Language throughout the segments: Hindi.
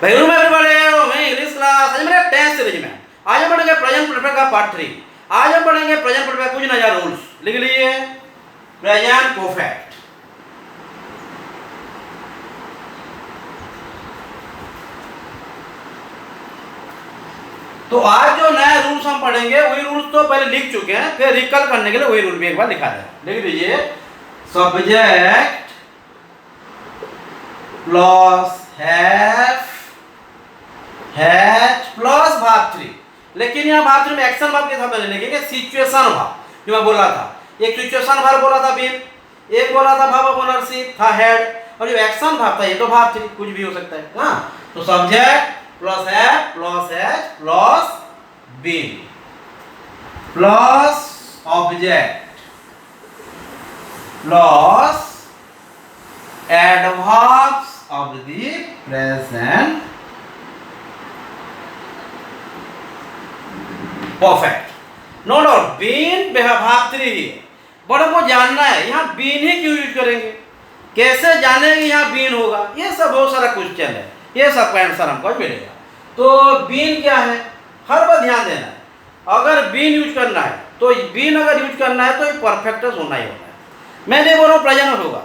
वेलकम एवरीबॉडी, मैं इंग्लिश क्लास आज मेरे टेंथ सीरीज में आज हम पढ़ेंगे प्रेजेंट परफेक्ट का पार्ट 3। आज हम पढ़ेंगे प्रेजेंट परफेक्ट कुछ नया रूल्स लिख लीजिए। प्रेजेंट परफेक्ट तो आज जो नया रूल्स हम पढ़ेंगे वही रूल्स तो पहले लिख चुके हैं, फिर रिकल करने के लिए वही रूल भी एक बार लिखा जाए। लिख लीजिए सब्जेक्ट प्लस हैज प्लस भाग 3। लेकिन यहाँ भाग 3 में एक्शन भाग के साथ लिखेंगे सिचुएशन भाग, जो मैं बोला था। एक सिचुएशन भाग बोला था बीन, एक बोला था भाव ऑफ ओनरशिप था हेड, और जो एक्शन भाग था ये तो भाग 3 कुछ भी हो सकता है। हाँ, तो subject plus had plus been plus object plus adverbs of the present perfect। No doubt been भाग 3 है, बट हमको जानना है यहाँ बीन ही क्यों यूज करेंगे, कैसे जानेंगे यहाँ बीन होगा, ये सब बहुत सारा क्वेश्चन है, ये सब का आंसर हमको मिलेगा। तो बीन क्या है हर बार ध्यान देना है। अगर बीन यूज करना है तो बीन अगर यूज करना है तो ये परफेक्ट होना ही होना है। मैं नहीं बोल रहा हूँ प्रेजेंट होगा,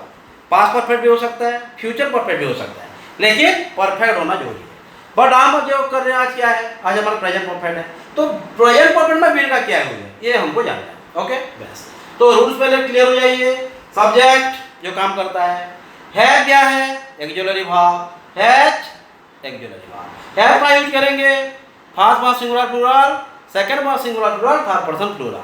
पास्ट परफेक्ट भी हो सकता है, फ्यूचर परफेक्ट भी हो सकता है, लेकिन परफेक्ट होना जरूरी है। बट हम जो कर रहे हैं आज क्या है, आज हमारा प्रेजेंट परफेक्ट है, तो प्रेजेंट परफेक्ट में बीन का क्या है ये हमको जानना है। ओके बस, तो रूल्स पहले क्लियर हो जाइए। सब्जेक्ट जो काम करता है क्या है, एक्जुलरी भाव, हैज एक्जुलरी भाव। हैज का यूज करेंगे first person singular plural, second person singular plural, third person plural.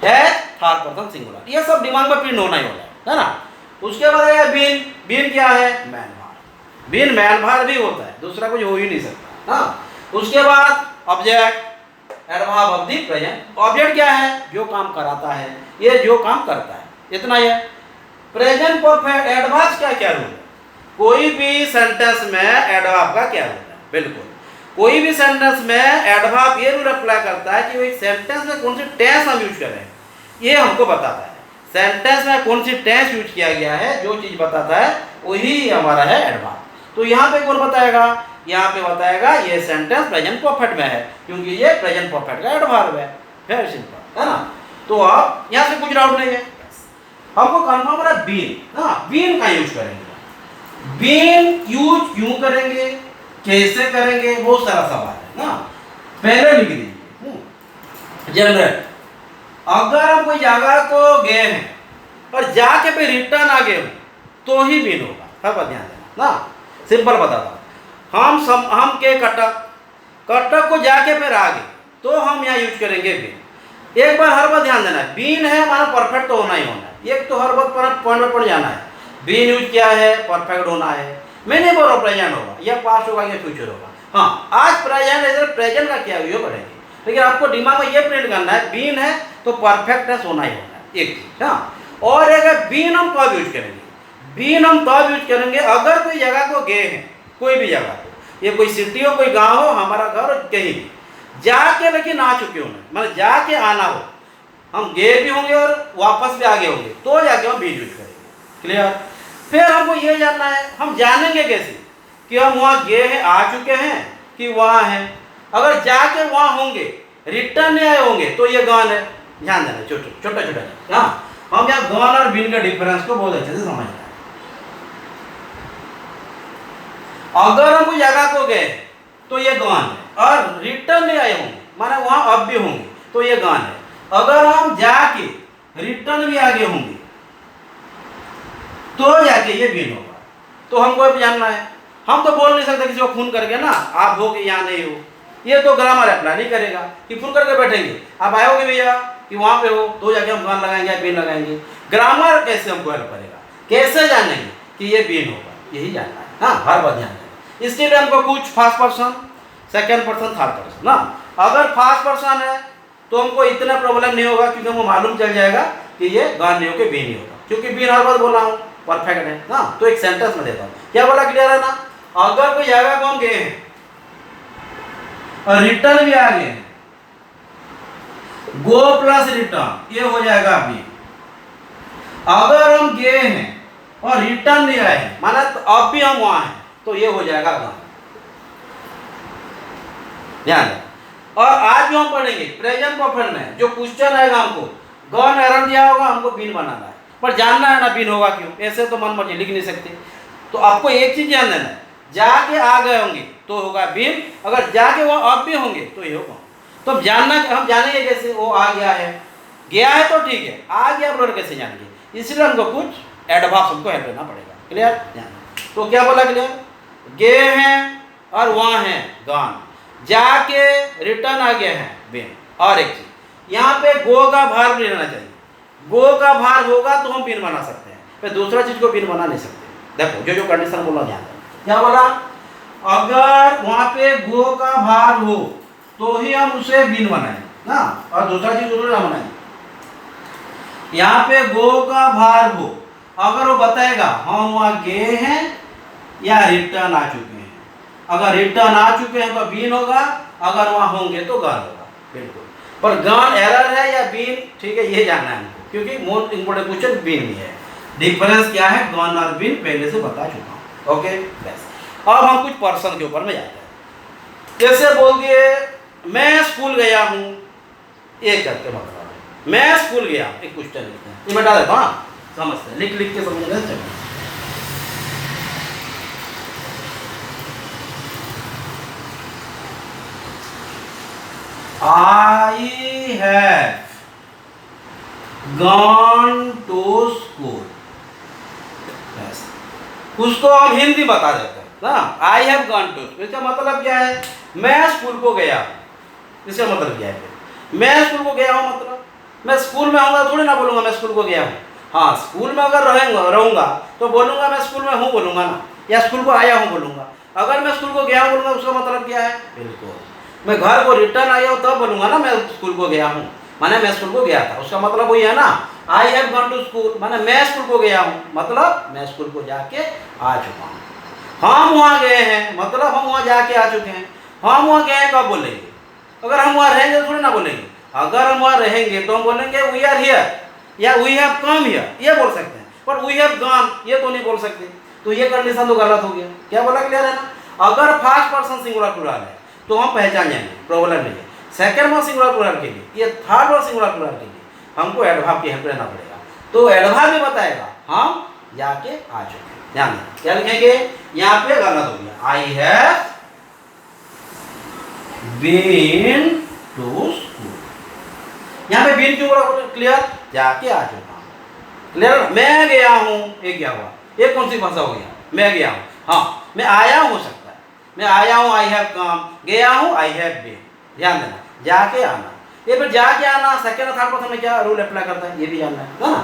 Has third person singular, ये सब दिमाग में प्रिंट होना ही होता है ना। उसके बाद है बीन। बीन क्या है, मैन भार। बीन मैन भार भी होता है, दूसरा कुछ हो ही नहीं सकता। हाँ, उसके बाद object adverb of the present. Object क्या है, जो काम कराता है, ये जो काम करता है, इतना ही है। प्रेजेंट परफेक्ट एडवर्ब क्या क्या रूल है, कोई भी सेंटेंस में एडवर्ब का क्या रूल है। बिल्कुल कोई भी सेंटेंस में एडवर्ब ये रूल अप्लाई करता है कि एक सेंटेंस में कौन सी टेंस हम यूज करें, ये हमको बताता है। सेंटेंस में कौन सी टेंस यूज किया गया है, जो चीज बताता है वही हमारा है एडवर्ब। तो यहाँ पे कौन बताएगा, यहाँ पे बताएगा ये सेंटेंस प्रेजेंट परफेक्ट में है, क्योंकि ये प्रेजेंट परफेक्ट का एडवर्ब है। वेरी सिंपल है ना। तो अब यहाँ से कुछ डाउट नहीं है, हमको कन्फर्म रहा बीन। हाँ, बीन का यूज करेंगे। बीन यूज क्यों करेंगे, कैसे करेंगे, बहुत सारा सवाल है ना। पहले लिख दीजिए जनरल। अगर हम कोई जगह को गए हैं और जाके पे रिटर्न आ गए तो ही बीन होगा, सब ध्यान देना ना। सिंपल बताता हूँ, हम के कटक को जाके फिर आ गए तो हम यहाँ यूज करेंगे बीन। एक बार हर बार ध्यान देना है, बीन है हमारा परफेक्ट तो होना ही होना है। एक तो हर बार पॉइंट पर पड़ जाना है, बीन यूज किया है परफेक्ट होना है। मैं नहीं बोल रहा प्रेजेंट होगा या पास्ट होगा या फ्यूचर होगा। हाँ, आज प्रेजेंट का क्या हुआ पढ़ेंगे, लेकिन आपको दिमाग में ये प्रिंट करना है बीन है तो परफेक्टनेस होना ही होना है, एक चीज। हाँ, और अगर बीन हम कब यूज करेंगे, बीन हम तब यूज करेंगे अगर कोई जगह को गए हैं, कोई भी जगह को, ये कोई सिटी हो, कोई गांव हो, हमारा घर कहीं भी जाके लेकिन आ चुके होंगे, मतलब जाके आना हो, हम गए भी होंगे और वापस भी आगे होंगे, तो जाके हम बीन यूज करेंगे। क्लियर। फिर हमको ये जानना है, हम जानेंगे कैसे कि हम वहाँ गए हैं, आ चुके हैं कि वहाँ हैं। अगर जाके वहाँ होंगे, रिटर्न नहीं आए होंगे, तो ये गॉन है। ध्यान देना, छोटा। हाँ, हम यहाँ गॉन और बीन के डिफरेंस को बहुत अच्छे से समझना है। अगर हम कोई जगह को गए तो ये गॉन है, और रिटर्न नहीं आए होंगे माना वहाँ अब भी होंगे तो ये गॉन है। अगर हम जाके रिटर्न भी आगे होंगे तो जाके ये बीन होगा। तो हमको जानना है, हम तो बोल नहीं सकते किसी को फोन करके ना आप हो कि यहाँ नहीं हो, ये तो ग्रामर अप्लाई नहीं करेगा कि फोन करके बैठेंगे आप आयोगे भैया कि वहाँ पे हो, तो जाके हम गॉन लगाएंगे या बीन लगाएंगे। ग्रामर कैसे हमको हेल्प करेगा, कैसे जानेंगे कि ये बीन होगा, यही जानना है। हाँ, हर बार ध्यान देना। इसके लिए हमको कुछ first person, second person, third person ना। अगर फर्स्ट पर्सन है तो हमको इतना प्रॉब्लम नहीं होगा, क्योंकि हमको मालूम चल जाएगा कि ये गॉन नहीं होकर बीन ही होगा, क्योंकि बीन हर बार बोला हूँ परफेक्ट है ना। तो एक सेंटेंस में देता हूँ, क्या बोला, क्लियर है ना। अगर कोई जगह को हम गए हैं और रिटर्न भी आ गए, गो प्लस रिटर्न, ये हो जाएगा बीन। अगर हम गए हैं और रिटर्न नहीं आए, माना तो अब भी हम वहां हैं, तो ये हो जाएगा गॉन। ध्यान दें। और आज जो हम पढ़ेंगे प्रेजेंट परफेक्ट में जो क्वेश्चन आएगा हमको गॉन एरर दिया होगा, हमको बीन बनाना है, पर जानना है ना बीन होगा क्यों, ऐसे तो मन मर्जी लिख नहीं सकते। तो आपको एक चीज ध्यान देना है, जाके आ गए होंगे तो होगा बीन, अगर जाके वो अब भी होंगे तो ये होगा। तो जानना, हम जानेंगे कैसे वो आ गया है तो ठीक है, आ गया ब्लर कैसे जानेंगे, इसलिए हमको कुछ एडवांस हमको हेल्प लेना पड़ेगा। क्लियर? तो क्या बोला क्लियर, गे हैं और वहाँ हैं गॉन, जाके रिटर्न आ गया है बीन। और एक चीज यहाँ पे गो का भार भी लेना चाहिए, गो का भार होगा तो हम बीन बना सकते हैं, फिर दूसरा चीज को बीन बना नहीं सकते। देखो जो जो कंडीशन बोला ध्यान दें। क्या बोला, अगर वहां पे गो का भार हो तो ही हम उसे बीन बनाए ना, और दूसरा चीज जरूर ना बनाए। यहाँ पे गो का भार हो, अगर वो बताएगा हम वहां गए हैं या रिटर्न आ चुके हैं, अगर रिटर्न आ चुके हैं तो बीन होगा, अगर वहां होंगे तो गॉन होगा। बिल्कुल, पर गॉन एरर है या बीन, ठीक है, ये जानना है हमको, क्योंकि मोस्ट इंपोर्टेंट क्वेश्चन बीन ही है। डिफरेंस क्या है गॉन और बीन पहले से बता चुका हूँ। ओके बस, अब हम कुछ पर्सन के ऊपर में जाते हैं। जैसे बोल दिए मैं स्कूल गया हूँ, ये करके मतलब मैं स्कूल गया, एक क्वेश्चन लिखते हैं, ये मैं डाल देता हूँ, समझते हैं, लिख लिख के समझना चाहिए। I have gone to school, उसको हम हिंदी बता देते हैं ना, आई हैव गॉन टू, इसका मतलब क्या है, मैं स्कूल को गया, इसका मतलब क्या है, मैं स्कूल को गया हूँ, मतलब मैं स्कूल में होऊंगा थोड़ी ना बोलूंगा मैं स्कूल को गया हूँ। हाँ, स्कूल में अगर रहूंगा तो बोलूंगा मैं स्कूल में हूँ बोलूंगा ना, या स्कूल को आया हूँ बोलूंगा। अगर मैं स्कूल को गया हूँ बोलूंगा, उसका मतलब क्या है, बिल्कुल मैं घर को रिटर्न आया हूँ तब बोलूंगा ना मैं स्कूल को गया हूँ, माने मैं स्कूल को गया था, उसका मतलब वही है ना, I have gone to school, माने मैं स्कूल को गया हूँ, मतलब मैं स्कूल को जाके आ चुका हूँ। हम वहाँ गए हैं, मतलब हम वहाँ जाके आ चुके हैं। हम वहाँ गए हैं कब बोलेंगे, अगर हम वहाँ रहेंगे तो थोड़ी ना बोलेंगे, अगर हम वहाँ रहेंगे तो हम बोलेंगे वी आर हियर या वी हैव कम हियर, ये बोल सकते हैं, पर वी हैव गॉन ये तो नहीं बोल सकते, तो ये कंडीशन तो गलत हो गया। क्या बोला, क्लियर है ना? अगर फर्स्ट पर्सन सिंगुलर प्लूरल है तो हम पहचान जाएंगे, प्रॉब्लम नहीं है। सेकंड पर्सन सिंगुलर प्लूरल के लिए, ये थर्ड पर्सन सिंगुलर प्लूरल के लिए हमको एडवर्ब की हेल्प लेना पड़ेगा, तो एडवर्ब भी बताएगा हम जाके आ चुके हैं। ध्यान दें, क्या लिखेंगे, यहाँ पे गलत हो गया, I have been to school, यहाँ पे बीन क्यों बोला, क्लियर, जाके आ चुका हूँ, क्लियर। मैं गया हूँ, एक क्या हुआ, एक कौन सी भाषा हो गया, मैं गया हूँ, हाँ मैं आया हो सकता है, मैं आया हूँ आई हैव कम, गया हूँ आई हैव बीन। ध्यान देना, जाके आना, ये फिर जाके आना सेकंड और थर्ड पर्सन में क्या रूल अप्लाई करता है, ये भी जानना है ना।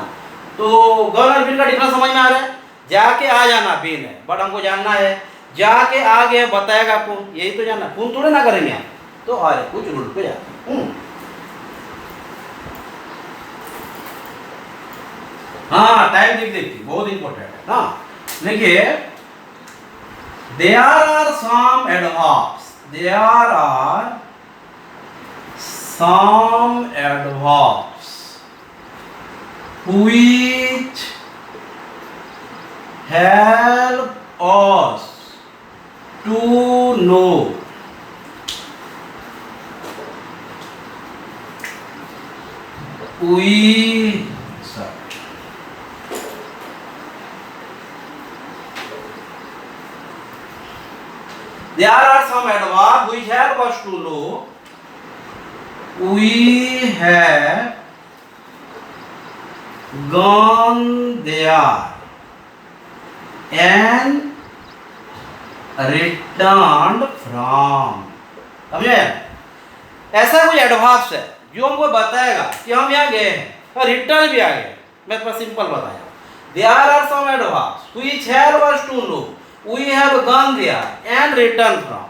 तो गॉन और बीन का डिफरेंस समझ में आ रहा है, जाके आ जाना बीन है, बट हमको जानना है जाके आ गए बताएगा कौन, यही तो जानना, कौन थोड़े ना करेंगे आप, तो और कुछ रूल पे जाते हैं। हाँ, टाइम देखिए बहुत इंपॉर्टेंट है ना, देखिए there are some adverbs, there are some adverbs which help us to know there are some adverbs which help us to know we have gone there and returned from, समझे? ऐसा कोई एडवर्ब्स है जो हमको बताएगा कि हम यहाँ गए हैं और रिटर्न भी आ गए। मैं थोड़ा सिंपल बताया, there are some adverbs which help us to know we have gone there and returned from,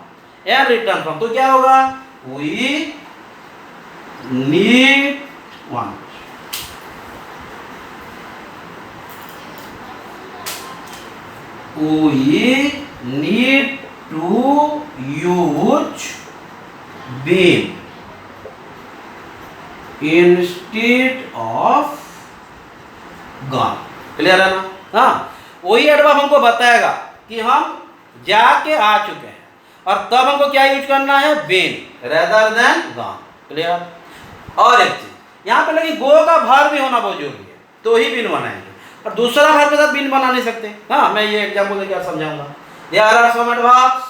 and return from, तो क्या होगा, we need one, we need to use been instead of gone, clear है ना। हाँ, वही एडवर्ब हमको बताएगा कि हम जाके आ चुके हैं, और तब हमको क्या यूज करना है, been rather than gone. Clear. और एक चीज यहाँ पे लगी गो का भार भी होना बहुत जरूरी है, तो ही बीन बनाएंगे, और दूसरा भार के साथ बीन बना नहीं सकते। हाँ, मैं ये एग्जाम्पल देकर समझाऊंगा। There are some adverbs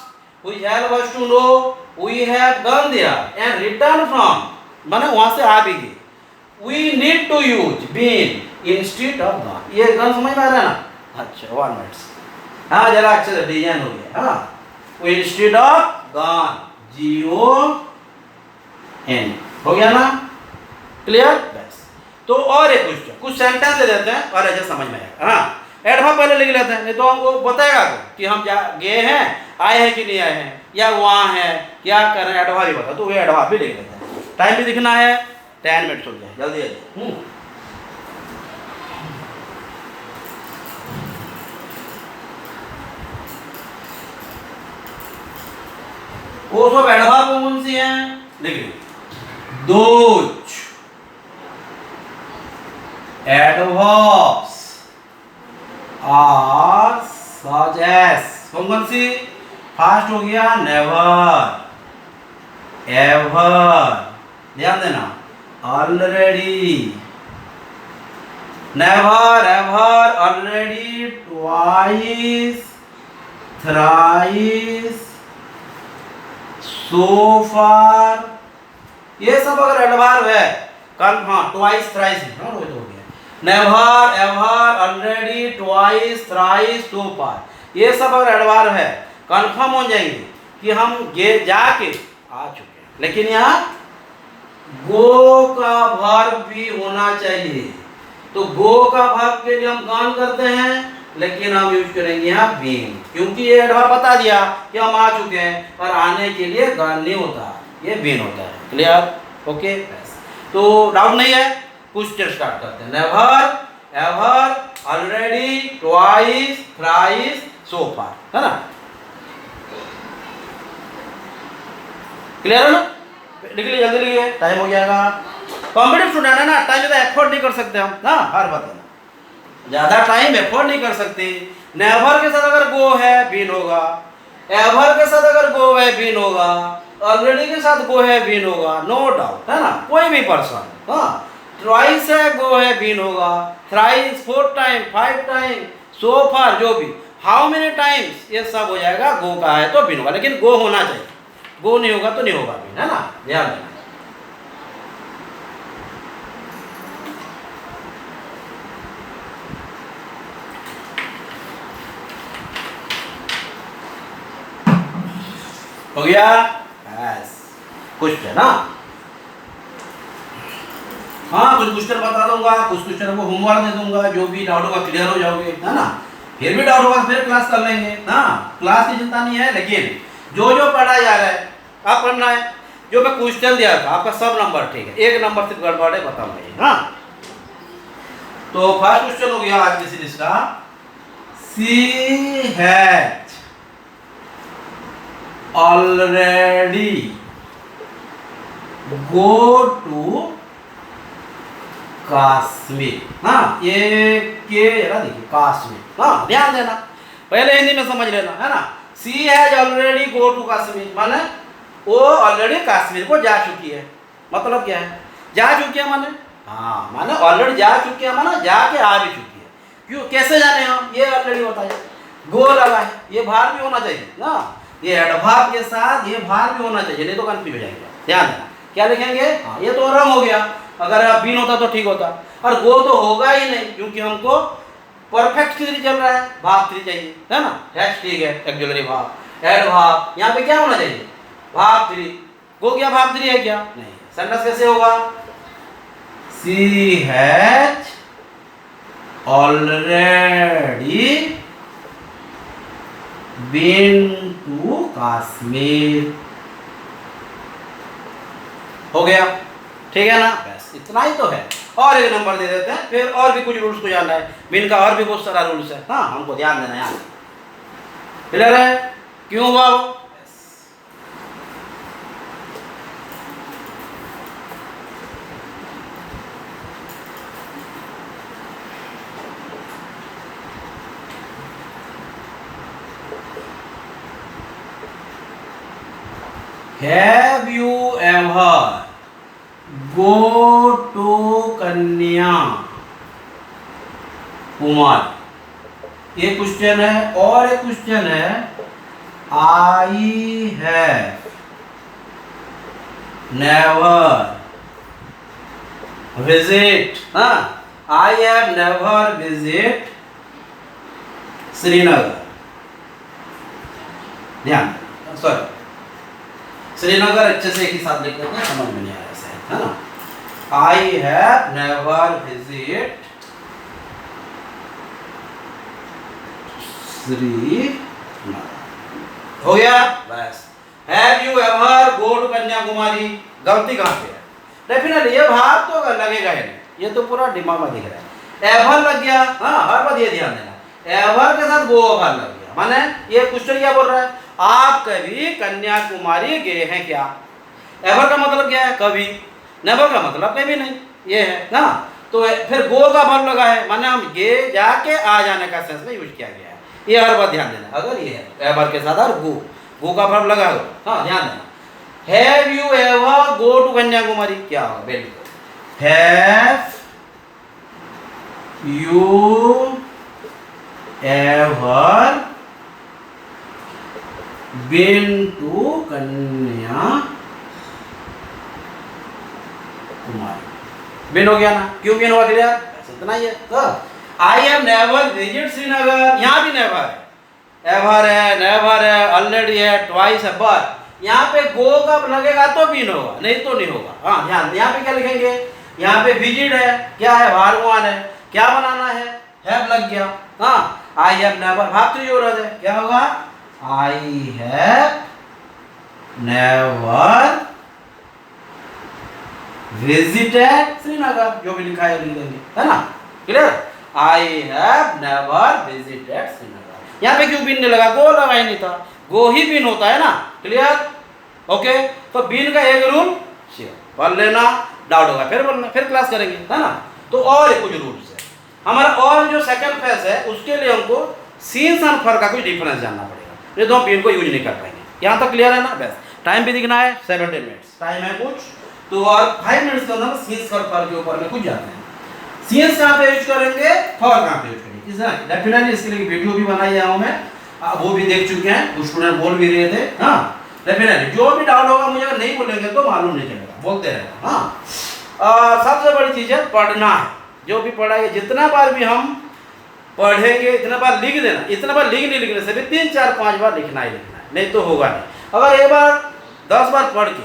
which help us to know we have gone there and returned from, माने वहां से आ भी गए। We need to use been instead of gone। ये गन समझ में आ रहा है ना? अच्छा, 1 मिनट। हाँ, जरा अच्छे से डिजाइन हो गया। हाँ, we instead of gone, G-O-N हो गया ना? क्लियर? बस। तो और एक कुछ सेंटेंस ले लेते हैं और ऐसे समझ में आएगा। हाँ, एडवर्ब पहले लिख लेते हैं, नहीं तो हमको बताएगा कि हम क्या गए हैं, आए हैं कि नहीं आए हैं, या वहाँ हैं, क्या कर रहे हैं, एडवर्ब ही बता, तो वो एडवर्ब भी लिख लेते हैं। टाइम भी दिखना है, 10 मिनट हो गया, जल्दी जल्दी। वो सब एडवर्ब कौन सी हैं, लिख लीजिए। Those adverbs are such as, कौन सी, फास्ट हो गया नेवर, एवर, ध्यान देना, already, never, ever, already, twice, thrice, so far, ये सब अगर एडवर्ब है, कल हाँ ट्वाइस थ्राइस, हाँ वो तो हो गया, never, ever, already, twice, thrice, so far, ये सब अगर एडवर्ब है, कंफर्म हो जाएंगे कि हम जाके आ चुके हैं। लेकिन यहाँ गो का वर्ब भी होना चाहिए, तो गो का वर्ब के लिए हम गॉन करते हैं, लेकिन हम यूज करेंगे यहाँ बीन, क्योंकि ये एडवर्ब बता दिया कि हम आ चुके हैं, और आने के लिए गॉन नहीं होता, ये बीन होता है। क्लियर? ओके, तो डाउट नहीं है, क्वेश्चन स्टार्ट करते हैं। Never, ever, already, twice, thrice, so far, है ना? क्लियर है ना? लिख लीजिए, जल्दी लिखिए, टाइम हो जाएगा। कॉम्पिटिटिव स्टूडेंट है ना, टाइम ज़्यादा एफर्ट नहीं कर सकते हम, हाँ हर बात है, ज़्यादा टाइम एफर्ट नहीं कर सकते। नेवर के साथ अगर गो है, बीन होगा, एवर के साथ अगर गो है, बीन होगा, ऑलरेडी के साथ गो है, बीन होगा, नो डाउट, है ना? कोई भी पर्सन, हाँ, ट्वाइस है, गो है, बीन होगा, थ्राइस, 4 टाइम, 5 टाइम, सो फार, जो भी, हाउ मेनी टाइम्स, ये सब हो जाएगा, गो का है तो बीन होगा, लेकिन गो होना चाहिए, गो नहीं होगा तो नहीं होगा बीन, है ना? ध्यान देना। हो गया? यस, क्वेश्चन, हाँ हाँ, कुछ क्वेश्चन बता दूंगा, कुछ क्वेश्चन को होमवर्क दे दूंगा, जो भी डाउट होगा क्लियर हो जाओगे, है ना? फिर भी डाउट होगा फिर क्लास कर लेंगे, हाँ, क्लास की चिंता नहीं है, लेकिन जो जो पढ़ा जा रहा है आप पढ़ना है। जो मैं क्वेश्चन दिया था आपका सब नंबर ठीक है, एक नंबर सिर्फ गड़बड़ है, बताऊंगा। हाँ, तो फर्स्ट क्वेश्चन हो गया आज की सीरीज का, she has already go to Kashmir. हाँ, ये के जरा देखिए, कश्मीर, हाँ ध्यान देना, पहले हिंदी में समझ लेना, है ना? She has already go to Kashmir, माने वो ऑलरेडी कश्मीर को जा चुकी है, मतलब क्या है, जा चुकी है माने, हाँ माने ऑलरेडी जा चुकी है, माने जाके आ भी चुकी है। क्यों, कैसे जाने हम, ये ऑलरेडी होता है, गो लगा है, ये भार भी होना चाहिए ना, ये एडवर्ब के साथ ये भार भी होना चाहिए, नहीं तो कंफ्यूज हो जाएंगे। ध्यान देना, क्या लिखेंगे, हाँ ये तो रंग हो गया, अगर बीन होता तो ठीक होता, और गो तो होगा ही नहीं, क्योंकि हमको परफेक्ट थ्री चल रहा है, भाव थ्री चाहिए, है ना? हैश ठीक है, ऑक्सिलरी भाव, एडवर्ब, यहाँ पे क्या होना चाहिए, भाव थ्री। गो क्या भाव थ्री है क्या? नहीं। सेंटेंस कैसे होगा, she has already been to Kashmir, हो गया, ठीक है ना? बस इतना ही तो है, और एक नंबर दे देते हैं, फिर और भी कुछ रूल्स को जानना है, बीन का और भी बहुत सारा रूल्स है, हाँ हमको ध्यान देना है यहाँ। क्लियर है? क्यों हुआ वो? Have you ever go to कन्या कुमारी, ये क्वेश्चन है। और एक क्वेश्चन है आई हैव नेवर विजिट, हाँ, आई हैव नेवर विजिट श्रीनगर, ध्यान, सॉरी श्रीनगर अच्छे से एक ही साथ लिख लेते हैं, समझ में नहीं आ रहा है ना। I have never visit Srinagar, हो गया बस। Have you ever go to Kanyakumari, गलती कहाँ पे है? डेफिनेटली ये भाग तो लगेगा ही नहीं, ये तो पूरा दिमाग में दिख रहा है। एवर लग गया, हाँ हर बात ये ध्यान देना, एवर के साथ गो ओवर लग गया, माने ये क्वेश्चन क्या बोल रहा है, आप कभी कन्याकुमारी गए हैं क्या? एवर का मतलब क्या है? कभी। नेवर का मतलब कभी नहीं, ये है ना। तो फिर गो का वर्ब लगा है, माने हम गए जाके आ जाने का सेंस में यूज किया गया है, ये हर बात ध्यान देना। अगर ये है एवर के साथ और गो का वर्ब लगा हो, हाँ ध्यान देना। Have you ever go to Kanyakumari, क्या होगा? बिल्कुल, have you ever been to Kanyakumari, been हो गया ना? क्यों बीन हुआ? क्लियर? इतना ही है। तो आई हैव नेवर विजिट श्रीनगर, यहाँ भी नेवर है, एवर है, नेवर है, ऑलरेडी है, ट्वाइस है, बट यहाँ पे गो का लगेगा तो बीन होगा, नहीं तो नहीं होगा। हाँ ध्यान, यहाँ पे क्या लिखेंगे? यहाँ पे विजिट है, क्या है? भार्गवान है, क्या बनाना है? हैव लग गया। हाँ, आई हैव नेवर भाग तो यूज है, क्या होगा? आई हैव नेवर विजिटेड श्रीनगर, जो भी लिखा है लिख देंगे, है ना? Clear? I have never visited Srinagar. यहाँ पे क्यों बीन नहीं लगा? गो लगा ही नहीं था, गो ही बीन होता है ना। क्लियर? ओके, तो बीन का एक रूल पढ़ लेना, डाउट होगा फिर बोलना, फिर क्लास करेंगे, है ना? तो और कुछ रूल्स है हमारा, और जो सेकंड फेज है उसके लिए हमको सीन्स एंड फर का कुछ डिफरेंस जानना पड़ेगा, ये दो बीन को यूज नहीं कर पाएंगे। यहाँ तक क्लियर है ना? बस टाइम भी दिखना है, 17 मिनट्स टाइम है कुछ, तो और 5 मिनट्स के अंदर सीन्स और फर के ऊपर में कुछ जाते हैं। सीन्स कहाँ पे यूज करेंगे, फर कहाँ पे यूज करेंगे, डेफिनेटली इसके लिए वीडियो भी बनाई है मैं, वो भी देख चुके हैं, कुछ स्टूडेंट बोल भी रहे थे। हाँ डेफिनेटली जो भी डाउट होगा मुझे अगर नहीं बोलेंगे तो मालूम नहीं चलेगा, बोलते रहना। हाँ, सबसे बड़ी चीज़ है पढ़ना है, जो भी पढ़ाई जितना बार भी हम पढ़ेंगे इतना बार लिख देना, इतना बार लिख नहीं लिखने से भी 3 4 5 बार लिखना ही लिखना है, नहीं तो होगा नहीं। अगर एक बार 10 बार पढ़ के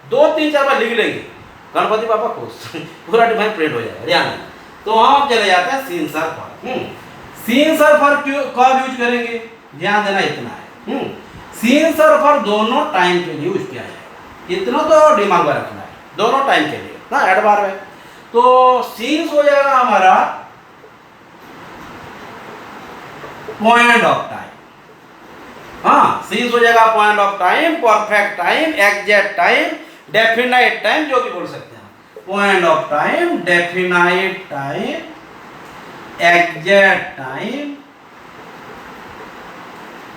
2 3 4 बार लिख लेंगे, गणपति पापा खुश पूरा डिफाइन प्रिंट हो जाएगा, ध्यान। तो हम चले जाते हैं सीन सर फर। सीन सर फर कब यूज करेंगे, ध्यान देना इतना है। सीन सर फर दोनों टाइम के लिए यूज किया जाएगा, इतना तो दिमाग में रखना है, दोनों टाइम के लिए ना, एडबार में। तो सीन्स हो जाएगा हमारा पॉइंट ऑफ टाइम। हाँ, सीन्स हो जाएगा point of time, perfect time, exact time, definite time, जो भी बोल सकते हैं। Point of time, definite time, exact time,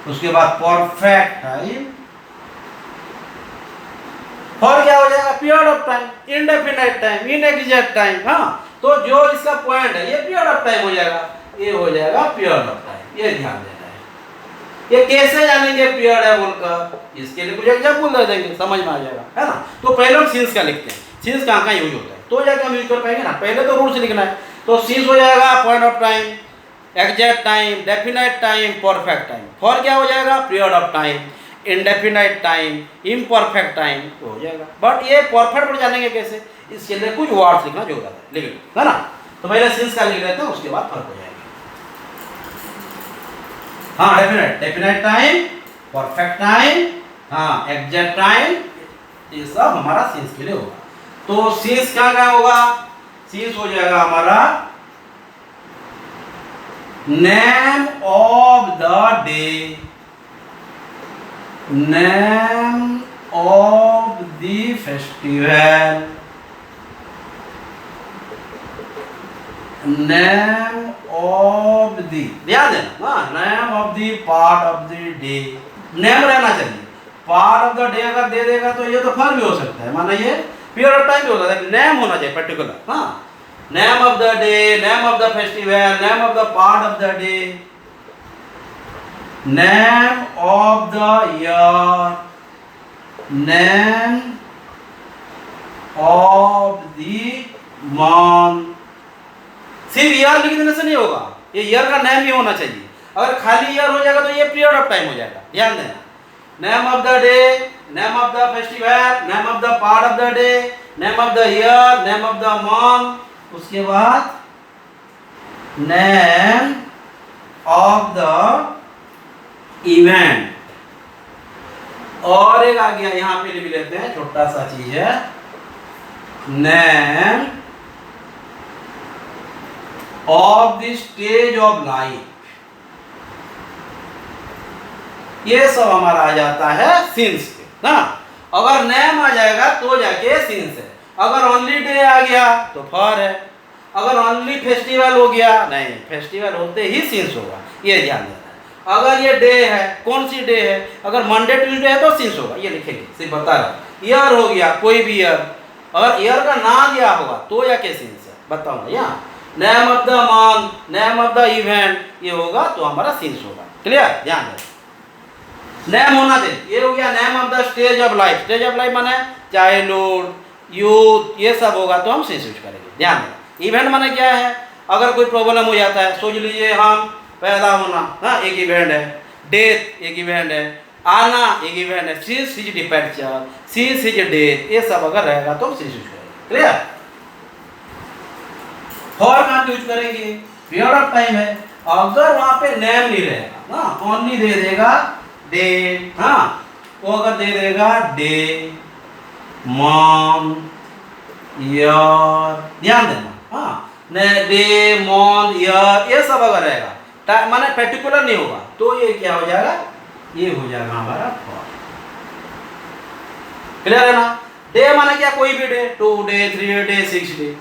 उसके बाद परफेक्ट टाइम, और क्या हो जाएगा? Period of time, indefinite time, inexact time. हाँ, तो जो इसका पॉइंट है ये पीरियड ऑफ टाइम हो जाएगा, ये हो जाएगा पीरियड ऑफ टाइम, ये ध्यान देना है। ये कैसे जानेंगे पीरियड है बोलकर, इसके लिए कुछ एग्जाम्पल दे देंगे, समझ में आ जाएगा, है ना? तो पहले हम सीन्स का लिखते हैं, सीन्स कहाँ कहाँ यूज होता है, तो जाके हम यूज कर पाएंगे ना। पहले तो रूल्स लिखना है, तो सीन्स हो जाएगा point of time, exact time, definite time, perfect time. For क्या हो जाएगा? Period of time, indefinite time, imperfect time हो जाएगा। बट ये परफेक्ट पर जानेंगे कैसे, इसके लिए कुछ वर्ड्स लिखना जरूरत है, लिख लो, है ना? तो पहले सीन्स का लिख लेते हैं, उसके बाद फर्क हो जाएगा। हाँ, डेफिनाइट टाइम, परफेक्ट टाइम, हाँ एग्जैक्ट टाइम, ये सब हमारा सीन्स के लिए होगा। तो सीन्स क्या क्या होगा? सीन्स हो जाएगा हमारा name of the day, name of the festival, name of the, ध्यान देना, name of the part of the day, name रहना चाहिए, पार्ट ऑफ द डे अगर दे देगा तो ये तो फर भी हो सकता है, माना ये पीरियड ऑफ टाइम भी हो सकता है, नेम होना चाहिए पर्टिकुलर। हाँ, name of the day, name of the festival, name of the part of the day, name of the year, name of the month. सिर्फ ईयर लिख देने से नहीं होगा, ये ईयर का नेम भी होना चाहिए। अगर खाली ईयर हो जाएगा तो ये पीरियड ऑफ टाइम हो जाएगा, ध्यान देना। Name of the day, name of the festival, name of the part of the day, name of the year, name of the month, उसके बाद नेम ऑफ द इवेंट। और एक आ गया, यहां पे लिख लेते हैं, छोटा सा चीज है, name of the stage of life. ये सब हमारा आ जाता है सिंस पे ना। अगर नेम आ जाएगा तो जाके सिंस है। अगर ओनली डे आ गया तो फॉर है। अगर ओनली फेस्टिवल हो गया, नहीं, फेस्टिवल होते ही सिंस होगा, ये ध्यान देना है। अगर ये डे है, कौन सी डे है, अगर मंडे ट्यूसडे है तो सिंस होगा, ये लिखेंगे, सिर्फ बता रहा। ईयर हो गया, कोई भी ईयर, अगर ईयर का ना दिया होगा तो जाके सिंस है, बताऊंगा। यहाँ name of the month, name of the event, ये होगा तो हमारा सिंस होगा। क्लियर, ध्यान देना। नेम होना चाहिए, ये हो गया name of the stage of life. Stage of life माने चाइल्डहुड, यूथ, ये सब होगा तो हम सिंस यूज करेंगे, ध्यान देना। इवेंट माने क्या है, अगर कोई प्रॉब्लम हो जाता है, सोच लीजिए हम पैदा होना, हाँ, एक इवेंट है, डेथ एक इवेंट है, आना एक इवेंट है, since his डिपेंचर, since his death, ये सब अगर रहेगा तो हम सिंस यूज करेंगे। क्लियर। फॉर कहाँ यूज करेंगे, पीरियड ऑफ टाइम है, अगर वहां पे नेम नहीं रहेगा ना, ओनली दे देगा डे, हाँ, वो अगर दे देगा डे, मंथ, ईयर, ध्यान देना, हाँ, डे, मंथ, ईयर, ये सब अगर रहेगा, माने पर्टिकुलर नहीं होगा, तो ये क्या हो जाएगा, ये हो जाएगा हमारा फॉर। क्लियर है ना। डे माने क्या, कोई भी day, 2 day, 3 day, 6 day,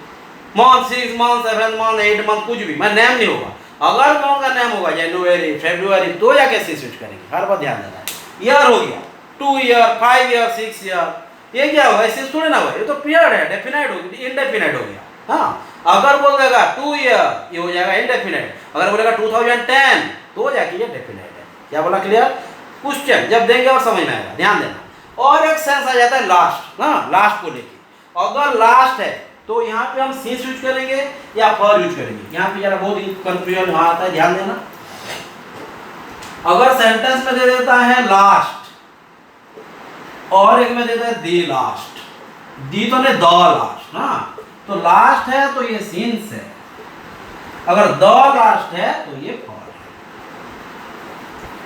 month 6 month, 7 month, 8 month, कुछ भी, मैं नेम नहीं होगा। अगर मंथ का नेम होगा जनवरी, फरवरी, तो जाके सिंस यूज करेंगे, हर बार ध्यान देना है। ईयर हो गया, 2 ईयर, 5 ईयर, 6 ईयर, ये क्या होगा, सिंस थोड़े ना होगा, ये तो पीरियड है, डेफिनाइट हो गया, इनडेफिनाइट हो गया। हाँ, अगर बोल देगा 2 ईयर, ये हो जाएगा इनडेफिनाइट। अगर बोलेगा 2010, तो जाके ये डेफिनाइट है। क्या बोला, क्लियर। क्वेश्चन जब देंगे और समझ में आएगा, ध्यान देना। और एक सेंस आ जाता है लास्ट, हाँ, लास्ट को लेके। अगर लास्ट है तो यहाँ पे हम सिंस यूज करेंगे या फॉर यूज करेंगे, यहाँ पे जरा बहुत कंफ्यूजन वहां आता है, ध्यान देना। अगर सेंटेंस में दे देता है लास्ट और एक में देता है दी लास्ट, दी तो नहीं, द लास्ट, हाँ, तो लास्ट है तो ये सिंस है, अगर द लास्ट है तो ये फॉर है।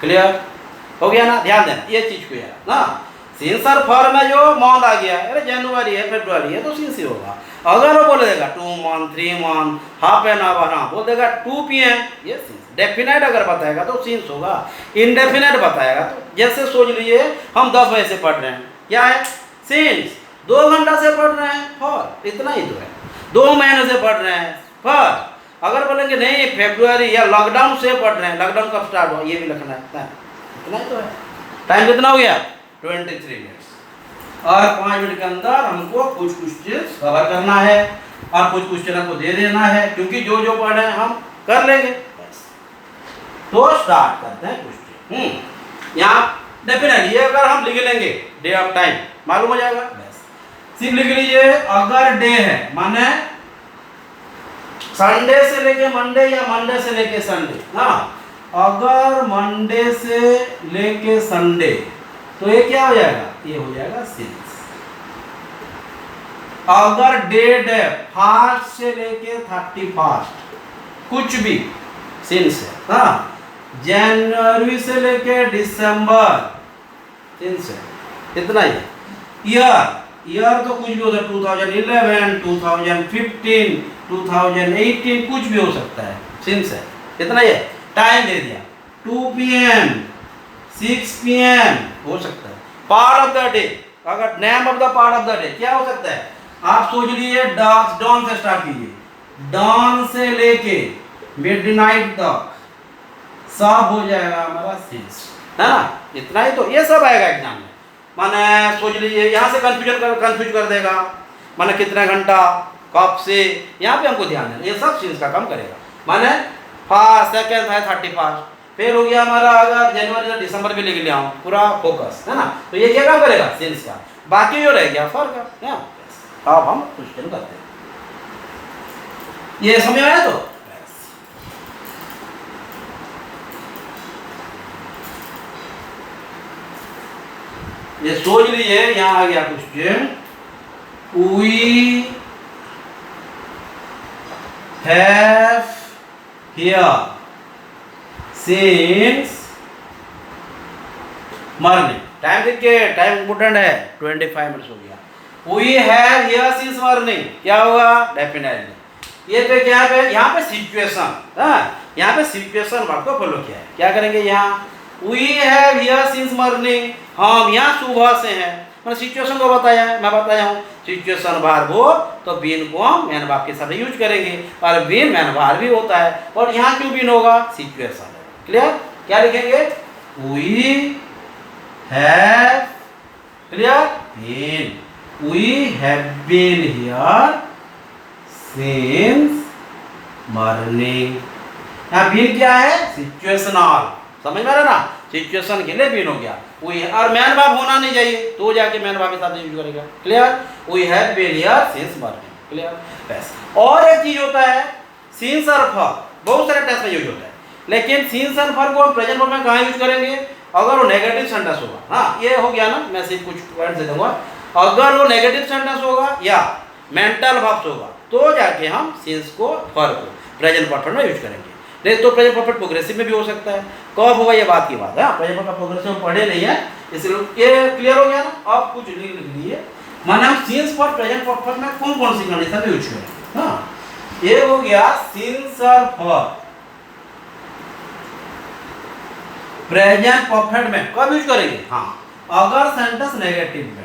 क्लियर हो गया ना, ध्यान देना ये चीज को यार ना। सिंस और फॉर में जो मंथ आ गया, अरे जनवरी है, फरवरी है, तो सिंस ही होगा। अगर वो बोल देगा 2 month, 3 month, half an hour, हाँ, बोल देगा 2 PM, ये सिंस। डेफिनेट अगर बताएगा तो सिंस होगा, इनडेफिनेट बताएगा तो, जैसे सोच लीजिए हम 10 बजे से पढ़ रहे हैं, क्या है, सिंस। 2 घंटा से पढ़ रहे हैं, फॉर, इतना ही तो है। 2 महीने से पढ़ रहे हैं, फॉर। अगर बोलेंगे नहीं फरवरी या लॉकडाउन से पढ़ रहे हैं, लॉकडाउन कब स्टार्ट हुआ, ये भी लिखना है, इतना ही तो है। टाइम कितना हो गया, 23 मिनट्स। और 5 मिनट के अंदर हमको कुछ क्वेश्चन कवर करना है और कुछ क्वेश्चन हमको दे देना है, क्योंकि जो जो पढ़ रहे हैं हम कर लेंगे। बस तो स्टार्ट करते हैं क्वेश्चन। यहाँ डेफिनेट ये अगर हम लिख लेंगे डे ऑफ टाइम, मालूम हो जाएगा। बस सिर्फ लिख लीजिए, अगर डे है माने संडे से लेके मंडे या मंडे से लेके संडे, हाँ, अगर मंडे से लेके संडे तो ये क्या हो जाएगा, ये हो जाएगा सिंस। अगर डेट है फर्स्ट से लेके 31, कुछ भी सिंस है, हाँ, जनवरी से लेके दिसंबर सिंस है, इतना ही। ईयर, ईयर तो कुछ भी हो सकता है, 2011, 2015, 2018, कुछ भी हो सकता है, सिंस है, इतना ही है। टाइम दे दिया 2 PM, 6 PM हो सकता है। पार्ट ऑफ द डे, अगर name of the part of the day क्या हो सकता है, आप सोच लीजिए डॉन से स्टार्ट कीजिए, डॉन से लेके मिडनाइट तक सब हो जाएगा हमारा सिंस, है ना, इतना ही तो, ये सब आएगा एग्जाम में। माने सोच लीजिए यहाँ से कंफ्यूज कर देगा, माने कितना घंटा कब से, यहाँ पे हमको ध्यान देना, ये सब सीन्स का काम करेगा। माने फर्स्ट सेकेंड है 31, फिर हो गया हमारा अगर जनवरी या दिसंबर भी लिख लिया हूँ, पूरा फोकस है ना, तो ये क्या काम करेगा सीन्स का, बाकी जो रह गया फर्क है। अब हम क्वेश्चन करते हैं, ये समझ में आया? तो ये सोच लीजिए, यहां आ गया question, we have here since morning, time देखिए, टाइम इंपोर्टेंट है, 25 मिनट्स हो गया। We have here since morning, क्या होगा डेफिनेटली, ये पे क्या है, यहाँ पे सिचुएशन, यहाँ पे सिचुएशन वर्ब को फॉलो किया है, क्या करेंगे यहाँ, we have here since morning, हम यहाँ सुबह से हैं, मैंने सिचुएशन को बताया है, मैं बताया हूँ सिचुएशन वर्ब हो तो बीन को हम मैन वर्ब के साथ यूज करेंगे, और बीन मैन वर्ब भी होता है, और यहाँ क्यों बीन होगा, सिचुएशन। क्लियर, क्या लिखेंगे, we have, clear, been, we have been here since morning, यहाँ बीन क्या है, सिचुएशनल, समझ में आ रहा ना, सिचुएशन के लिए बीन हो गया, वी, और मैन वर्ब होना नहीं चाहिए, तो जाके मैन वर्ब के साथ यूज करेगा। Clear, we have been here since morning. Clear, बस। और एक चीज होता है सिंस और फॉर, बहुत सारे टेस्ट में यूज होता है, लेकिन सिंस और फॉर को हम प्रेजेंट फॉर्म में कहाँ यूज करेंगे, अगर वो नेगेटिव सेंटेंस होगा, हाँ ये हो गया ना, मैं सिर्फ कुछ पॉइंट दे दूंगा, अगर वो नेगेटिव सेंटेंस होगा या मेंटल वर्ब्स होगा तो जाके हम सिंस को फॉर को प्रेजेंट परफेक्ट में यूज करेंगे, नहीं तो प्रेजेंट परफेक्ट प्रोग्रेसिव में भी हो सकता है, कब होगा ये बात की बात है, प्रेजेंट परफेक्ट प्रोग्रेसिव में पढ़े नहीं है, इसलिए ये क्लियर हो गया ना। अब कुछ लिख लीजिए, माने हम सिंस फॉर प्रेजेंट परफेक्ट में कौन कौन सी कंडीशन में यूज करेंगे, हाँ ये हो गया सिंस और फॉर प्रेजेंट परफेक्ट में कब यूज करेंगे, हाँ अगर सेंटेंस नेगेटिव में,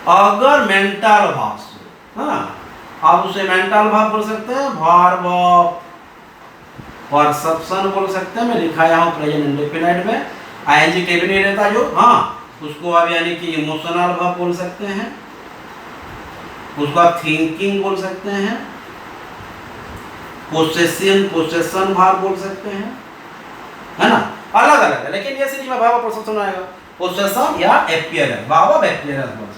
अगर मेंटल वर्ब्स, हाँ आप उसे मेंटल वर्ब बोल सकते हैं, वर्ब ऑफ परसेप्शन बोल सकते हैं, मैं लिखाया हूँ प्रेजेंट इंडेफिनिट में, आईएनजी के भी नहीं रहता जो, हाँ उसको आप यानी कि इमोशनल वर्ब बोल सकते हैं, उसको आप थिंकिंग बोल सकते हैं, पोसेशन वर्ब बोल सकते हैं, है ना, अलग अलग है, लेकिन ये सिर्फ वर्ब ऑफ परसेप्शन आएगा, पोसेशन या अपीयरेंस, वर्ब ऑफ अपीयरेंस बोल सकते हैं।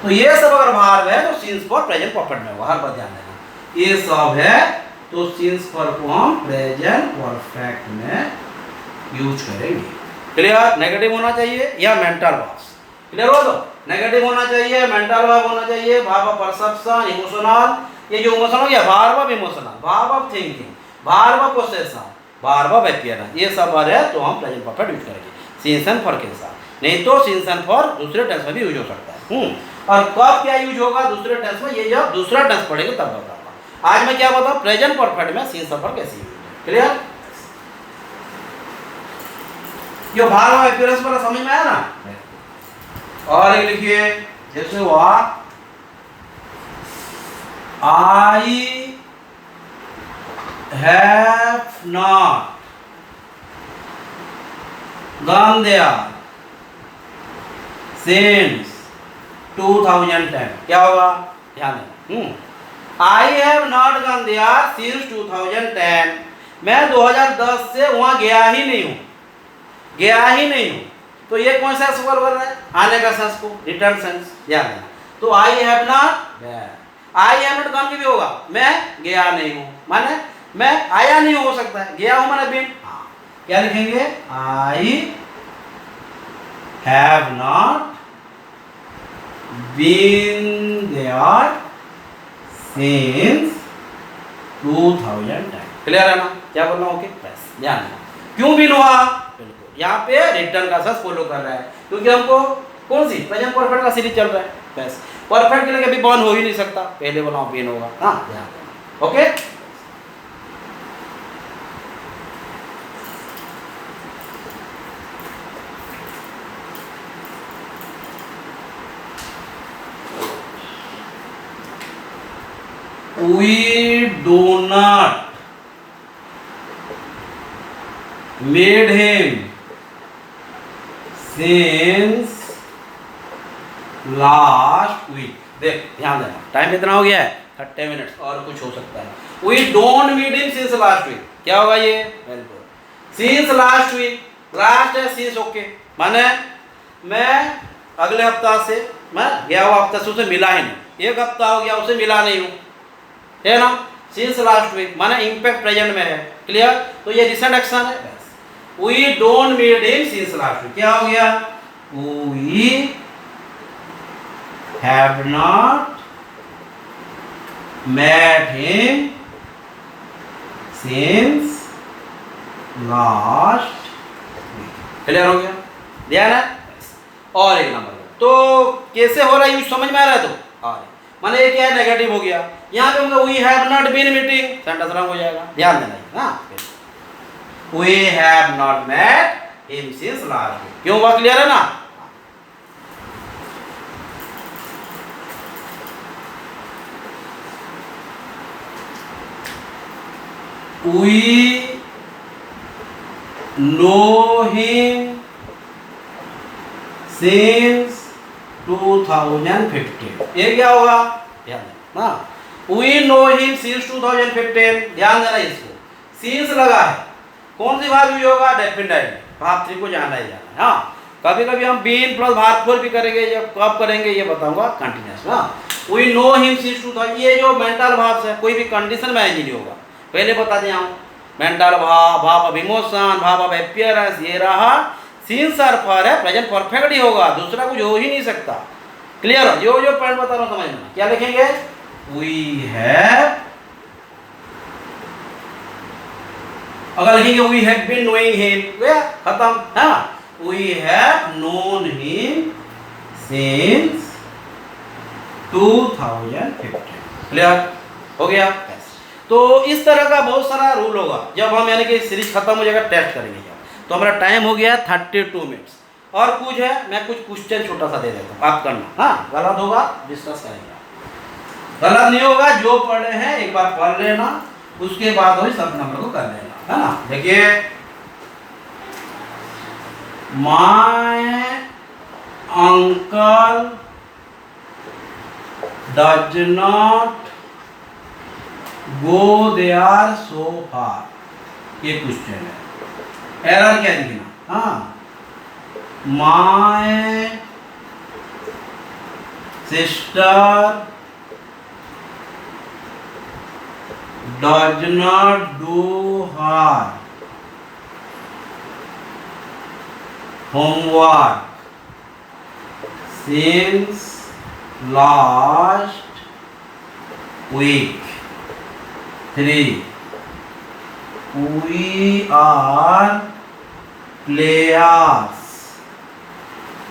तो ये सब अगर वर्ब है तो सिंस फॉर प्रेजेंट परफेक्ट में होगा, हर बात ध्यान देना, ये सब है तो सिंस फॉर को हम प्रेजेंट परफेक्ट में यूज करेंगे। क्लियर, नेगेटिव होना चाहिए या मेंटल वर्ब्स, क्लियर हो, तो नेगेटिव होना चाहिए, मेंटल वर्ब होना चाहिए, वर्ब ऑफ परसेप्शन, इमोशनल, ये जो इमोशनल हो गया verb of emotional, verb of thinking, verb of possession, verb of appearance, ये सब है तो हम प्रेजेंट परफेक्ट यूज करेंगे सिंस एंड फॉर के साथ, नहीं तो सिंस एंड फॉर दूसरे टेंस में भी यूज हो सकता है। और कब क्या यूज होगा दूसरे टेंस में, ये जब दूसरा टेंस पढ़ेंगे तब बताऊंगा। आज मैं क्या बताऊं प्रेजेंट परफेक्ट में सिंस और कैसे यूज है। क्लियर, ये भाग में अपीयरेंस वाला समझ में आया ना। और एक लिखिए, जैसे हुआ I have not gone there since 2010, क्या होगा ध्यान देना, I have not gone there since 2010, मैं 2010 से वहां गया ही नहीं हूं, तो ये कौन सा सवाल कर रहा है, आने का सेंस को, रिटर्न सेंस ध्यान देना। तो आई have not, I have not gone भी होगा, मैं गया नहीं हूं, माने मैं आया नहीं हो सकता है, गया हूं माने बीन, क्या लिखेंगे, आई have not been there since 2010। Clear है ना, क्या बोलना, ओके बस ध्यान देना। क्यों बीन हुआ, बिल्कुल यहाँ पे रिटर्न का सेंस फॉलो कर रहा है, क्योंकि हमको कौन सी प्रेजेंट परफेक्ट का सीरीज चल रहा है, बस परफेक्ट के लिए कभी बॉर्न हो ही नहीं सकता, पहले बोला बीन होगा, हाँ ध्यान देना, okay. We do not made him since last week. देख ध्यान देना, टाइम कितना हो गया है? 30 मिनट्स, और कुछ हो सकता है। We don't meet him since last week, क्या होगा ये? Very good. Since last week, last है सिंस, ओके, माने मैं अगले हफ्ता से, मैं गया हुआ हफ्ता से उसे मिला ही नहीं, एक हफ्ता हो गया उसे मिला नहीं हूँ, है ना। सिंस लास्ट वीक माने इम्पैक्ट प्रेजेंट में है, क्लियर। तो ये रिसेंट एक्शन है। We don't meet him since last week, क्या हो गया? वी हैव नॉट met him since last week। Clear हो गया? ध्यान है? और एक नंबर तो कैसे हो रहा है, यूज समझ में आ रहा है? तो आ माने ये क्या है? नेगेटिव हो गया। यहाँ पे होगा we have not been meeting, sentence wrong हो जाएगा, ध्यान देना। हाँ, we have not met him since last week, क्यों हुआ? क्लियर है ना? We know him since 2015, ये क्या होगा? ध्यान देना। We know him since 2015, ध्यान देना इसको। since लगा है, कौन सी भाग यूज होगा? डेफिनेटली भाग 3 को जाना ही जाना है। हाँ, कभी कभी हम बीन प्लस भाग 4 भी करेंगे, जब कब करेंगे ये बताऊंगा कंटिन्यूस। हाँ, we know him since 2000, ये जो मेंटल भाव है कोई भी कंडीशन में नहीं होगा, पहले बता दिया हूँ। मेंटल भाव, भाव ऑफ इमोशन, भाव ऑफ अपीयरेंस, ये रहा सिंस और फॉर है, प्रेजेंट परफेक्ट ही होगा, दूसरा कुछ हो ही नहीं सकता। क्लियर हो? जो जो पॉइंट बता रहा हूँ समझना। क्या लिखेंगे? वी हैव, अगर लिखेंगे we have been knowing him, खत्म। हाँ, we have known him since 2015। Clear हो गया? तो इस तरह का बहुत सारा रूल होगा जब हम यानी कि सीरीज खत्म हो जाएगा, टेस्ट करेंगे जब। तो हमारा टाइम हो गया 32 मिनट्स। और कुछ है, मैं कुछ क्वेश्चन छोटा सा दे देता हूँ, आप करना। हाँ, गलत होगा डिस्कस करेंगे, गलत नहीं होगा, जो पढ़े हैं एक बार पढ़ लेना, उसके बाद वही सब नंबर को कर लेना, है ना। देखिए, my uncle does not go there so far, ये क्वेश्चन है। एरर क्या लिखना? हाँ, my sister does not do her homework since last week. 3, we are players